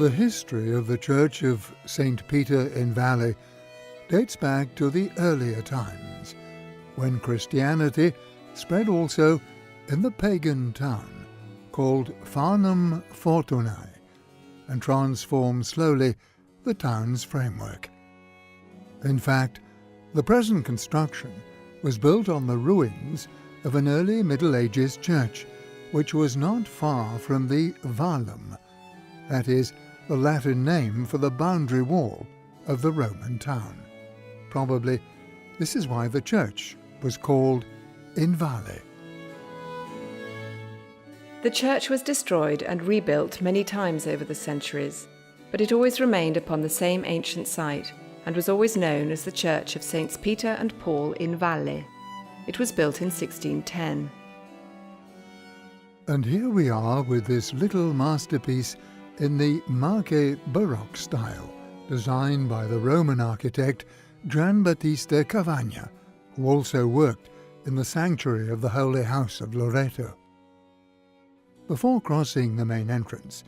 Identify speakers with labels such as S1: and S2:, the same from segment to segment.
S1: The history of the Church of St. Peter in Valle dates back to the earlier times, when Christianity spread also in the pagan town called Farnham Fortunae and transformed slowly the town's framework. In fact, the present construction was built on the ruins of an early Middle Ages church, which was not far from the Valum, that is, the Latin name for the boundary wall of the Roman town. Probably this is why the church was called in Valle.
S2: The church was destroyed and rebuilt many times over the centuries, but it always remained upon the same ancient site and was always known as the Church of Saints Peter and Paul in Valle. It was built in 1610.
S1: And here we are with this little masterpiece in the Marche Baroque style, designed by the Roman architect Giambattista Cavagna, who also worked in the sanctuary of the Holy House of Loreto. Before crossing the main entrance,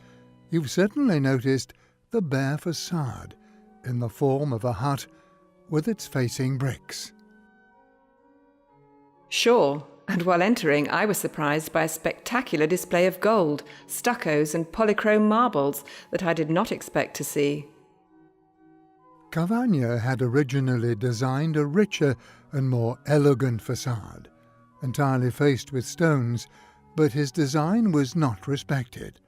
S1: you've certainly noticed the bare facade in the form of a hut with its facing bricks.
S2: Sure, and while entering I was surprised by a spectacular display of gold, stuccos and polychrome marbles that I did not expect to see.
S1: Cavagna had originally designed a richer and more elegant facade, entirely faced with stones, but his design was not respected,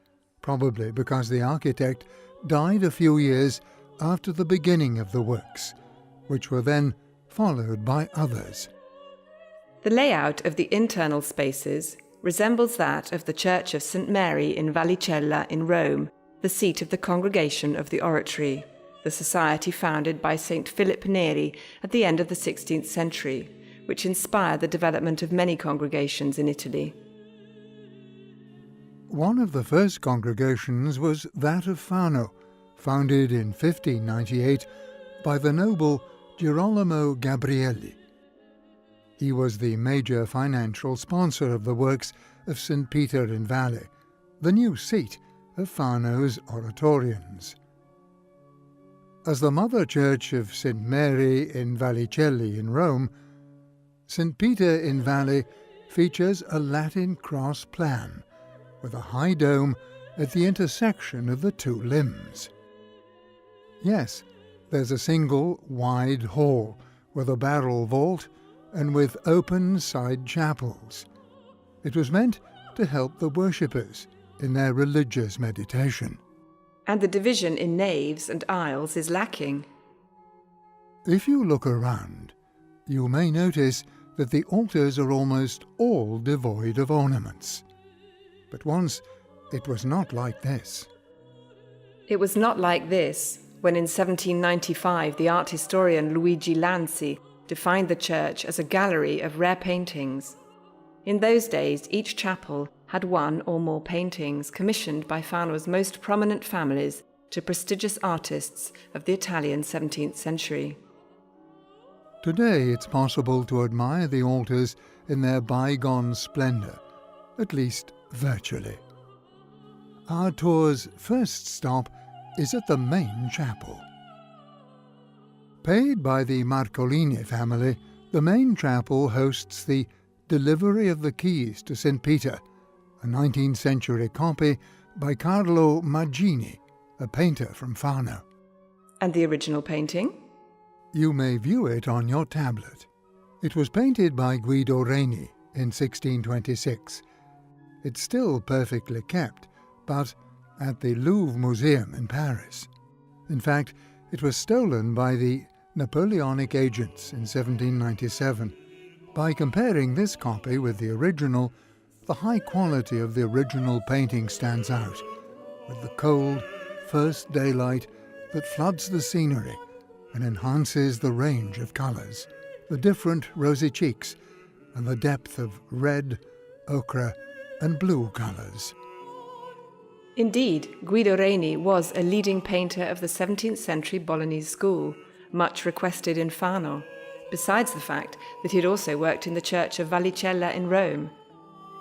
S1: probably because the architect died a few years after the beginning of the works, which were then followed by others.
S2: The layout of the internal spaces resembles that of the Church of St. Mary in Vallicella in Rome, the seat of the Congregation of the Oratory, the society founded by St. Philip Neri at the end of the 16th century, which inspired the development of many congregations in Italy.
S1: One of the first congregations was that of Fano, founded in 1598 by the noble Girolamo Gabrielli. He was the major financial sponsor of the works of St. Peter in Valle, the new seat of Fano's Oratorians. As the mother church of St. Mary in Vallicelli in Rome, St. Peter in Valle features a Latin cross plan with a high dome at the intersection of the two limbs. Yes, there's a single wide hall with a barrel vault and with open side chapels. It was meant to help the worshippers in their religious meditation.
S2: And the division in naves and aisles is lacking.
S1: If you look around, you may notice that the altars are almost all devoid of ornaments. But once it was not like this.
S2: It was not like this when in 1795 the art historian Luigi Lanzi defined the church as a gallery of rare paintings. In those days, each chapel had one or more paintings commissioned by Fano's most prominent families to prestigious artists of the Italian 17th century.
S1: Today it's possible to admire the altars in their bygone splendor, at least virtually. Our tour's first stop is at the main chapel. Paid by the Marcolini family, the main chapel hosts the Delivery of the Keys to St. Peter, a 19th century copy by Carlo Maggini, a painter from Fano.
S2: And the original painting?
S1: You may view it on your tablet. It was painted by Guido Reni in 1626. It's still perfectly kept, but at the Louvre Museum in Paris. In fact, it was stolen by the Napoleonic agents in 1797. By comparing this copy with the original, the high quality of the original painting stands out, with the cold, first daylight that floods the scenery and enhances the range of colours, the different rosy cheeks, and the depth of red, ochre, and blue colours.
S2: Indeed, Guido Reni was a leading painter of the 17th century Bolognese school, much requested in Fano, besides the fact that he had also worked in the church of Vallicella in Rome.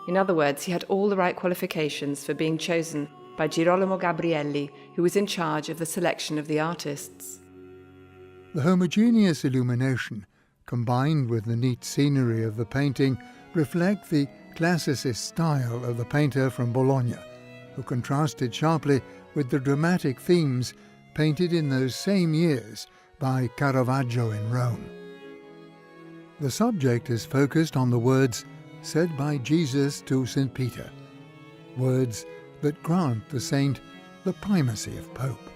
S2: In other words, he had all the right qualifications for being chosen by Girolamo Gabrielli, who was in charge of the selection of the artists.
S1: The homogeneous illumination, combined with the neat scenery of the painting, reflect the classicist style of the painter from Bologna, who contrasted sharply with the dramatic themes painted in those same years by Caravaggio in Rome. The subject is focused on the words said by Jesus to St. Peter, words that grant the saint the primacy of Pope.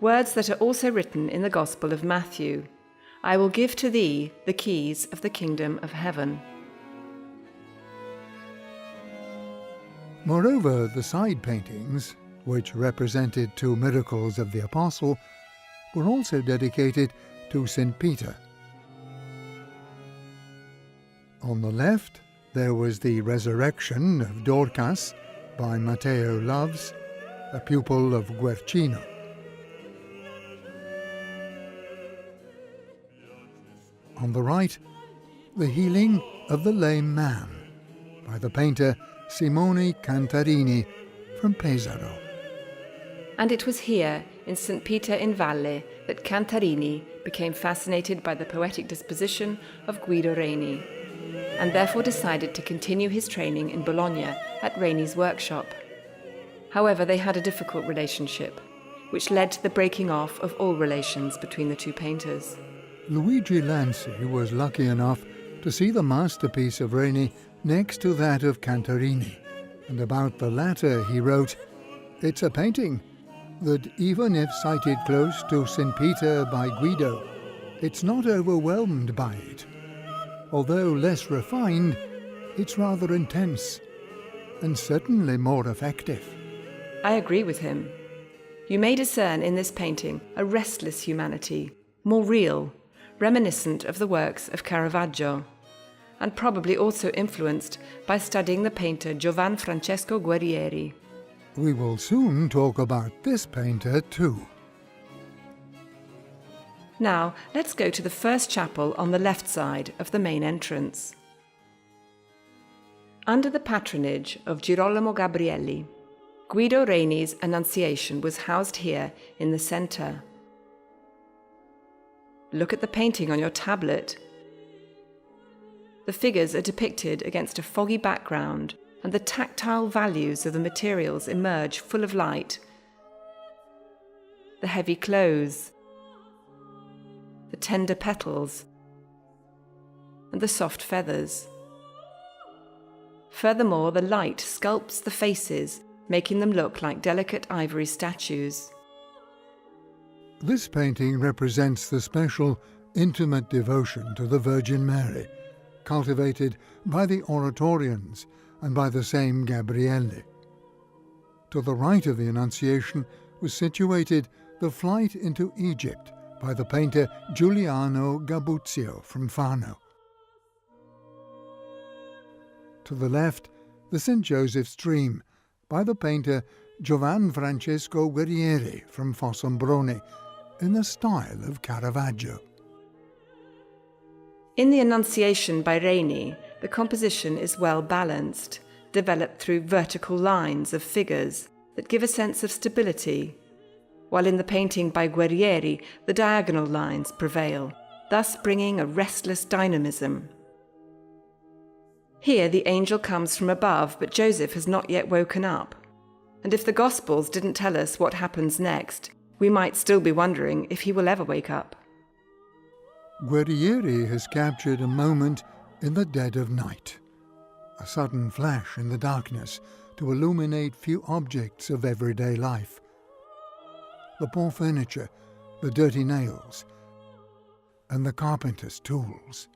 S2: Words that are also written in the Gospel of Matthew. I will give to thee the keys of the kingdom of heaven.
S1: Moreover, the side paintings, which represented two miracles of the Apostle, were also dedicated to St. Peter. On the left, there was the Resurrection of Dorcas by Matteo Loves, a pupil of Guercino. On the right, the Healing of the Lame Man by the painter Simone Cantarini from Pesaro.
S2: And it was here, in St. Peter in Valle, that Cantarini became fascinated by the poetic disposition of Guido Reni, and therefore decided to continue his training in Bologna at Reni's workshop. However, they had a difficult relationship, which led to the breaking off of all relations between the two painters.
S1: Luigi Lanzi was lucky enough to see the masterpiece of Reni next to that of Cantarini, and about the latter he wrote, "It's a painting that even if sighted close to St. Peter by Guido, it's not overwhelmed by it. Although less refined, it's rather intense, and certainly more effective."
S2: I agree with him. You may discern in this painting a restless humanity, more real, reminiscent of the works of Caravaggio, and probably also influenced by studying the painter Giovan Francesco Guerrieri.
S1: We will soon talk about this painter too.
S2: Now, let's go to the first chapel on the left side of the main entrance. Under the patronage of Girolamo Gabrielli, Guido Reni's Annunciation was housed here in the centre. Look at the painting on your tablet. The figures are depicted against a foggy background, and the tactile values of the materials emerge full of light. The heavy clothes, the tender petals, and the soft feathers. Furthermore, the light sculpts the faces, making them look like delicate ivory statues.
S1: This painting represents the special, intimate devotion to the Virgin Mary, cultivated by the Oratorians and by the same Gabrielli. To the right of the Annunciation was situated the Flight into Egypt by the painter Giuliano Gabuzio from Fano. To the left, the St. Joseph's Dream by the painter Giovan Francesco Guerrieri from Fossombrone in the style of Caravaggio.
S2: In the Annunciation by Reni, the composition is well balanced, developed through vertical lines of figures that give a sense of stability, while in the painting by Guerrieri, the diagonal lines prevail, thus bringing a restless dynamism. Here the angel comes from above, but Joseph has not yet woken up. And if the Gospels didn't tell us what happens next, we might still be wondering if he will ever wake up.
S1: Guerrieri has captured a moment in the dead of night, a sudden flash in the darkness to illuminate few objects of everyday life. The poor furniture, the dirty nails, and the carpenter's tools.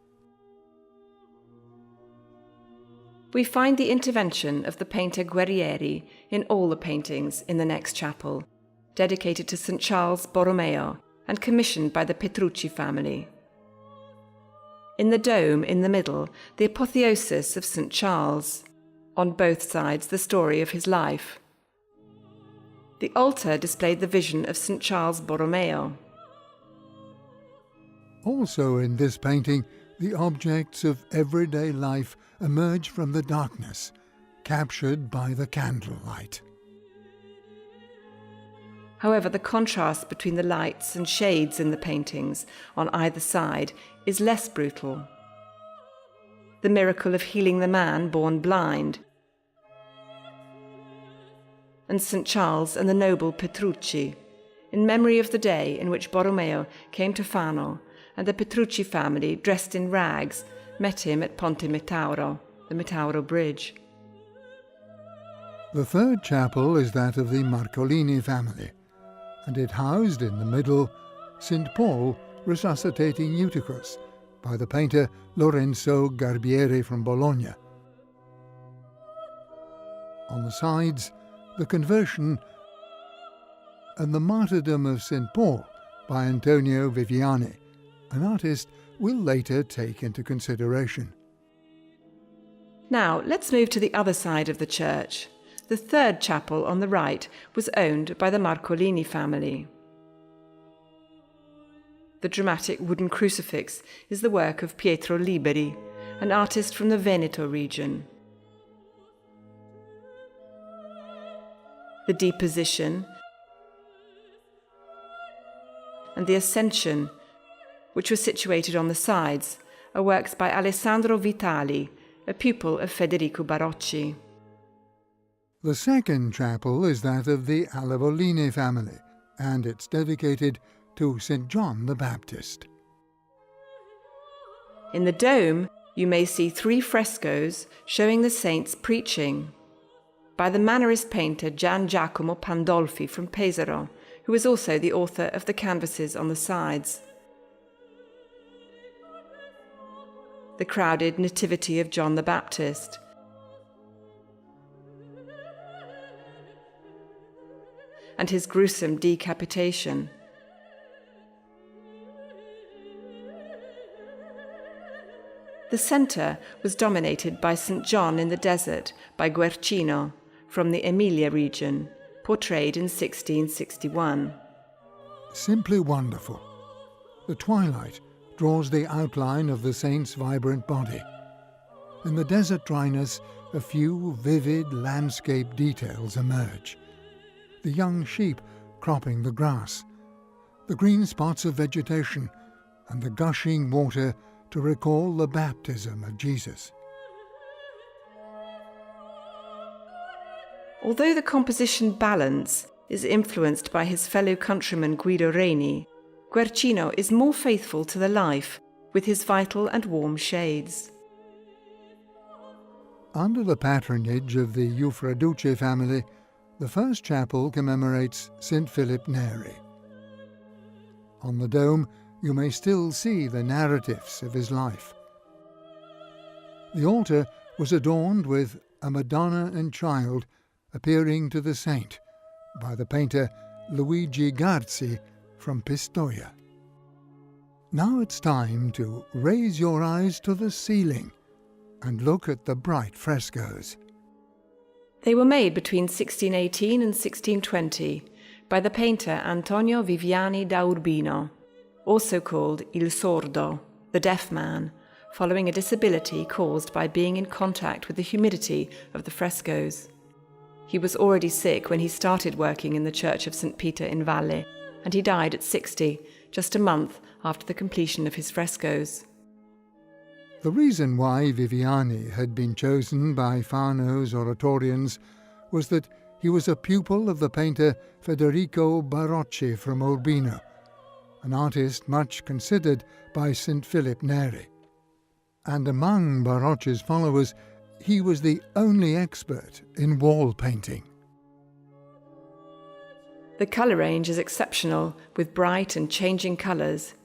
S2: We find the intervention of the painter Guerrieri in all the paintings in the next chapel, dedicated to St. Charles Borromeo and commissioned by the Petrucci family. In the dome in the middle, the apotheosis of St. Charles, on both sides the story of his life. The altar displayed the vision of St. Charles Borromeo.
S1: Also in this painting, the objects of everyday life emerge from the darkness, captured by the candlelight.
S2: However, the contrast between the lights and shades in the paintings on either side is less brutal. The miracle of healing the man born blind, and St. Charles and the noble Petrucci, in memory of the day in which Borromeo came to Fano and the Petrucci family, dressed in rags, met him at Ponte Metauro, the Metauro Bridge.
S1: The third chapel is that of the Marcolini family, and it housed in the middle St. Paul resuscitating Eutychus by the painter Lorenzo Garbieri from Bologna. On the sides, the Conversion and the Martyrdom of St. Paul by Antonio Viviani, an artist we'll later take into consideration.
S2: Now, let's move to the other side of the church. The third chapel on the right was owned by the Marcolini family. The dramatic wooden crucifix is the work of Pietro Liberi, an artist from the Veneto region. The Deposition and the Ascension, which were situated on the sides, are works by Alessandro Vitali, a pupil of Federico Barocci.
S1: The second chapel is that of the Allevolini family, and it's dedicated to St. John the Baptist.
S2: In the dome, you may see 3 frescoes showing the saints preaching, by the Mannerist painter Gian Giacomo Pandolfi from Pesaro, who is also the author of the canvases on the sides. The crowded Nativity of John the Baptist, and his gruesome decapitation. The centre was dominated by St. John in the Desert by Guercino from the Emilia region, portrayed in 1661.
S1: Simply wonderful. The twilight draws the outline of the saint's vibrant body. In the desert dryness, a few vivid landscape details emerge. The young sheep cropping the grass, the green spots of vegetation, and the gushing water to recall the baptism of Jesus.
S2: Although the composition balance is influenced by his fellow countryman Guido Reni, Guercino is more faithful to the life, with his vital and warm shades.
S1: Under the patronage of the Uffraduce family, the first chapel commemorates St. Philip Neri. On the dome, you may still see the narratives of his life. The altar was adorned with a Madonna and Child appearing to the saint by the painter Luigi Garzi from Pistoia. Now it's time to raise your eyes to the ceiling and look at the bright frescoes.
S2: They were made between 1618 and 1620 by the painter Antonio Viviani da Urbino, also called Il Sordo, the deaf man, following a disability caused by being in contact with the humidity of the frescoes. He was already sick when he started working in the Church of St. Peter in Valle, and he died at 60, just a month after the completion of his frescoes.
S1: The reason why Viviani had been chosen by Fano's oratorians was that he was a pupil of the painter Federico Barocci from Urbino, an artist much considered by St. Philip Neri. And among Barocci's followers, he was the only expert in wall painting.
S2: The colour range is exceptional, with bright and changing colours.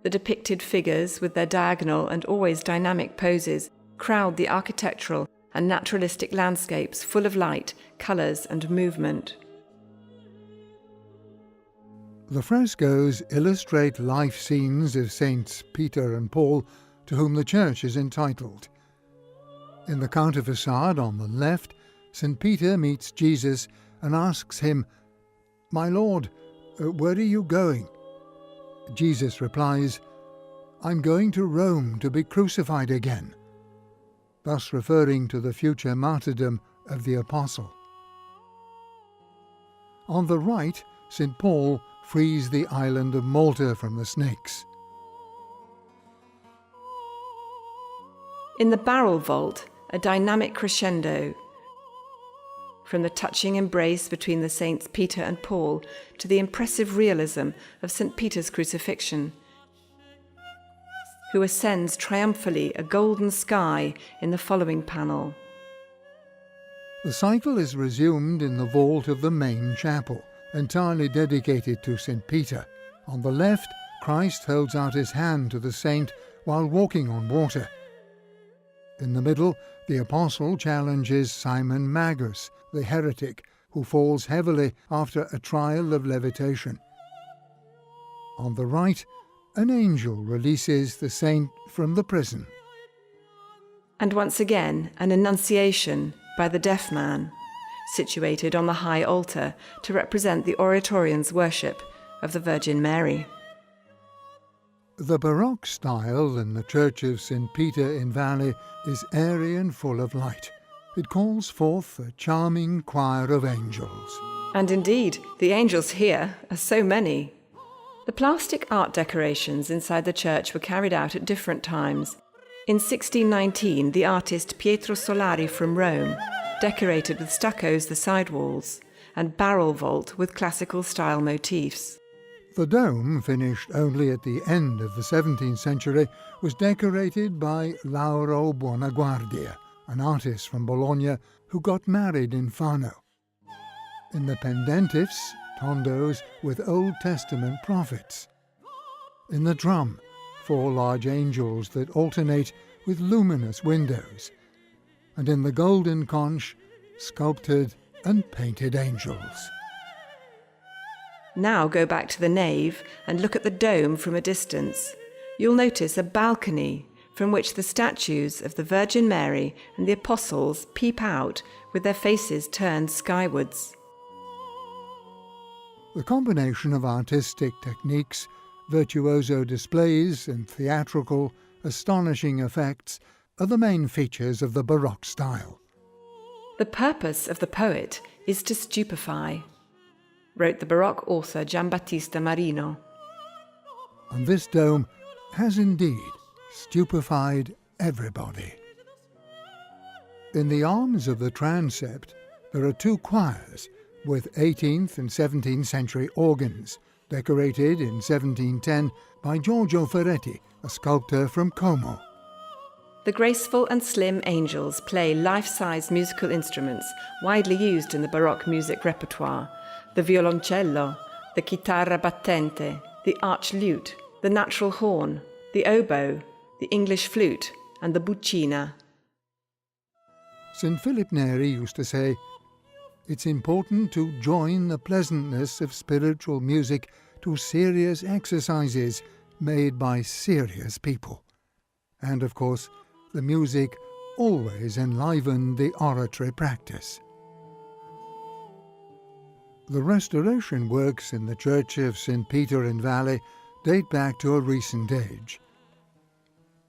S2: The depicted figures, with their diagonal and always dynamic poses, crowd the architectural and naturalistic landscapes full of light, colours and movement.
S1: The frescoes illustrate life scenes of Saints Peter and Paul, to whom the church is entitled. In the counter facade on the left, St. Peter meets Jesus and asks him, "My Lord, where are you going?" Jesus replies, "I'm going to Rome to be crucified again," thus referring to the future martyrdom of the apostle. On the right, St. Paul frees the island of Malta from the snakes.
S2: In the barrel vault, a dynamic crescendo, from the touching embrace between the Saints Peter and Paul to the impressive realism of St. Peter's crucifixion, who ascends triumphally a golden sky in the following panel.
S1: The cycle is resumed in the vault of the main chapel, entirely dedicated to St. Peter. On the left, Christ holds out his hand to the saint while walking on water. In the middle, the apostle challenges Simon Magus, the heretic, who falls heavily after a trial of levitation. On the right, an angel releases the saint from the prison.
S2: And once again, an Annunciation by the deaf man, situated on the high altar to represent the oratorian's worship of the Virgin Mary.
S1: The Baroque style in the Church of St. Peter in Valle is airy and full of light. It calls forth a charming choir of angels.
S2: And indeed, the angels here are so many. The plastic art decorations inside the church were carried out at different times. In 1619, the artist Pietro Solari from Rome decorated with stuccos the side walls and barrel vault with classical style motifs.
S1: The dome, finished only at the end of the 17th century, was decorated by Lauro Buonaguardia, an artist from Bologna who got married in Fano. In the pendentifs, tondos with Old Testament prophets. In the drum, 4 large angels that alternate with luminous windows. And in the golden conch, sculpted and painted angels.
S2: Now go back to the nave and look at the dome from a distance. You'll notice a balcony from which the statues of the Virgin Mary and the Apostles peep out with their faces turned skywards.
S1: The combination of artistic techniques, virtuoso displays and theatrical, astonishing effects are the main features of the Baroque style.
S2: The purpose of the poet is to stupefy, wrote the Baroque author Giambattista Marino.
S1: And this dome has indeed stupefied everybody. In the arms of the transept, there are 2 choirs with 18th and 17th century organs, decorated in 1710 by Giorgio Ferretti, a sculptor from Como.
S2: The graceful and slim angels play life-size musical instruments widely used in the Baroque music repertoire: the violoncello, the chitarra battente, the arch lute, the natural horn, the oboe, the English flute, and the buccina.
S1: St. Philip Neri used to say, "It's important to join the pleasantness of spiritual music to serious exercises made by serious people." And of course, the music always enlivened the oratory practice. The restoration works in the Church of St. Peter in Valle date back to a recent age.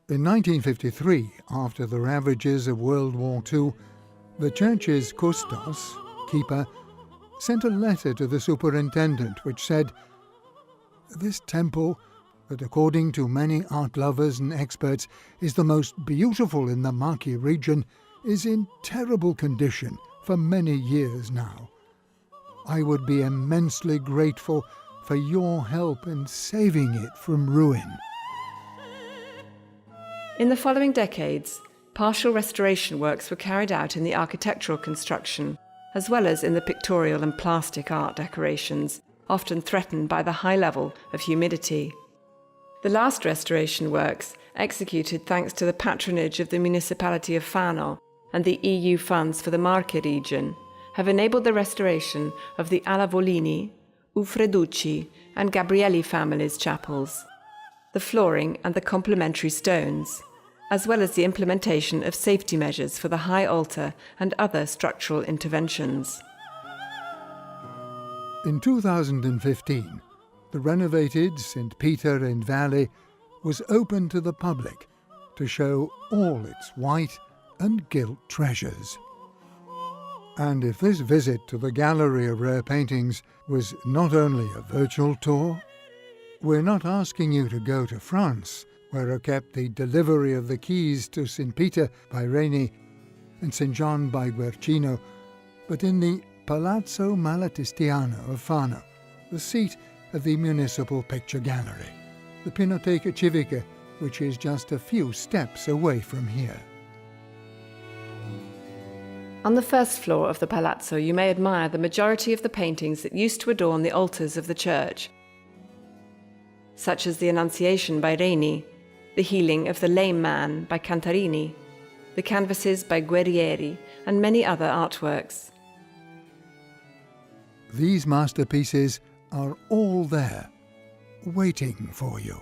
S1: In 1953, after the ravages of World War II, the church's custos, keeper, sent a letter to the superintendent which said, "This temple, that according to many art lovers and experts is the most beautiful in the Marche region, is in terrible condition for many years now. I would be immensely grateful for your help in saving it from ruin."
S2: In the following decades, partial restoration works were carried out in the architectural construction, as well as in the pictorial and plastic art decorations, often threatened by the high level of humidity. The last restoration works, executed thanks to the patronage of the municipality of Fano and the EU funds for the Marche region, have enabled the restoration of the Allavolini, Uffreducci and Gabrielli families' chapels, the flooring and the complementary stones, as well as the implementation of safety measures for the high altar and other structural interventions.
S1: In 2015, the renovated St. Peter in Valle was open to the public to show all its white and gilt treasures. And if this visit to the Gallery of Rare Paintings was not only a virtual tour, we're not asking you to go to France, where are kept the delivery of the keys to St. Peter by Reni and St. John by Guercino, but in the Palazzo Malatistiano of Fano, the seat of the Municipal Picture Gallery, the Pinoteca Civica, which is just a few steps away from here.
S2: On the first floor of the Palazzo, you may admire the majority of the paintings that used to adorn the altars of the church, such as the Annunciation by Reni, the Healing of the Lame Man by Cantarini, the canvases by Guerrieri, and many other artworks.
S1: These masterpieces are all there, waiting for you.